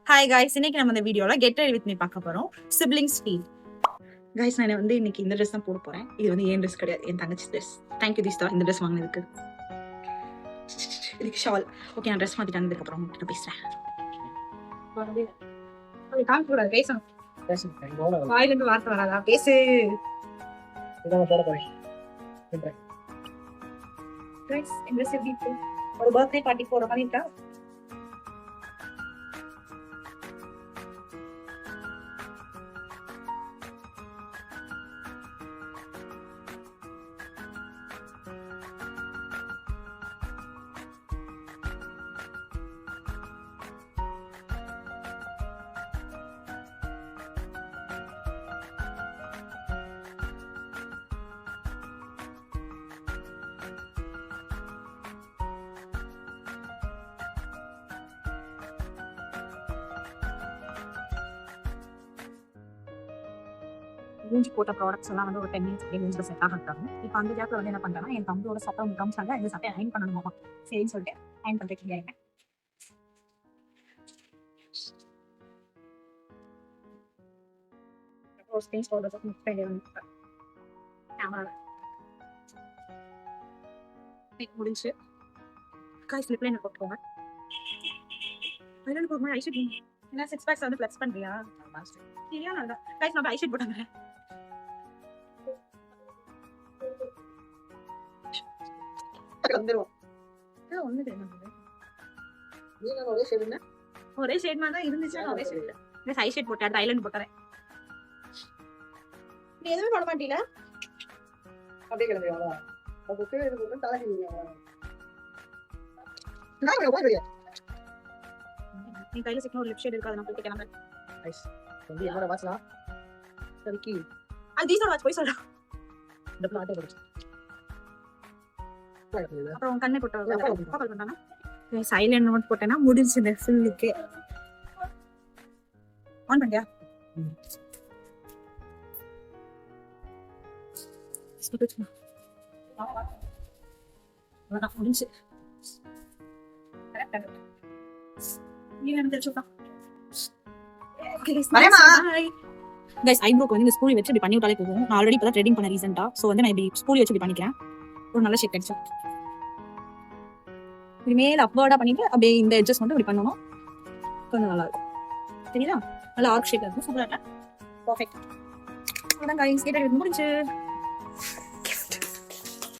Hi guys, இன்னைக்கு நம்ம இந்த வீடியோல கெட் ரெடி வித் மீ பார்க்க போறோம். Siblings feel. காய்ஸ், நான் வந்து இன்னைக்கு இந்த ட்ரெஸ் தான் போட போறேன். இது வந்து என் ட்ரெஸ் கிடையாது, என் தங்கச்சி ட்ரெஸ். தேங்க்யூ தீஸ்தா இந்த ட்ரெஸ் வாங்கினதுக்கு. இதுக்கு ஷால். ஓகே, நான் ட்ரெஸ் மாத்திட்டு வந்ததுக்கு அப்புறம் உங்ககிட்ட பேசுறேன். காமிக்கூடாது, பேசணும். வாயிலிருந்து வார்த்தை வராதா? பேசு. ஒரு பர்த்டே பார்ட்டி போற மாதிரி இருக்கா? மூஞ்சி போட்ட ப்ராடக்ட்ஸ் எல்லாம் வந்து ஒரு 10 மினிட்ஸ் அப்படியே மூஞ்சில் செட் ஆகிட்டாங்க. இப்போ அந்த கேப்ல வந்து என்ன பண்றேன்னா, என் தம்பியோட சட்டை ஒன்று காமிச்சாங்க, இந்த சட்டையை அயன் பண்ணணுமா சரின்னு சொல்லிட்டு அயன் பண்ணிட்டு இருக்கேன். ஸ்பேஸ் பவுடர் மிக்ஸ் பண்ணி முடிஞ்சு காய் ஸ்லிப்ல என்ன போட்டுக்கோங்க. ஐலண்ட் போடும்போது ஐஷீட் என்ன 6 பேக்ஸ் வந்து ஃப்ளெக்ஸ் பண்றியா? சரியா நல்லா காய்ஸ் நம்ம ஐஷீட் போட்டாங்க. ஒரே ஷேட் மாதிரி தான் இருந்துச்சு. ஒரே ஷேட் ஐ ஷேட் போட்டேன், ஐலண்ட் போட்டேன். நீ எதுவுமே போட மாட்டீங்களா? அப்படியே கிளம்பியா? நீ கையில சிக்கன ஒரு லிப் ஷேட் இருக்காது, நான் போட்டு கிளம்புறேன். அது தீசா வாட்ச் போய் சொல்றேன். அப்புறம் கண்ணை போட்டா சைலண்ட் நோட் போட்டேன்னா முடிஞ்சு இந்த ஃபுல்லுக்கு. ஆன் பண்ணியா? முடிஞ்சு ஐப்ரோக்கு வந்து இந்த ஸ்கூல் வச்சு இப்படி பண்ணி விட்டாலே போதும். நான் ஆல்ரெடி இப்போ தான் த்ரெடிங் பண்ண ரீசெண்டா. ஸோ வந்து நான் இப்படி ஸ்கூல் வச்சு இப்படி பண்ணிக்கிறேன். ஒரு நல்ல ஷேப் கிடைச்சா மேல அப்வர்டா பண்ணிட்டு அப்படியே இந்த எட்ஜஸ் மட்டும் இப்படி பண்ணணும். கொஞ்சம் நல்லா இருக்கும். சரியா? நல்லா ஆர்க் ஷேப் இருக்கும். சூப்பரா. பர்ஃபெக்ட். அதான் கைஸ், கேட் ரெடி முடிஞ்சு.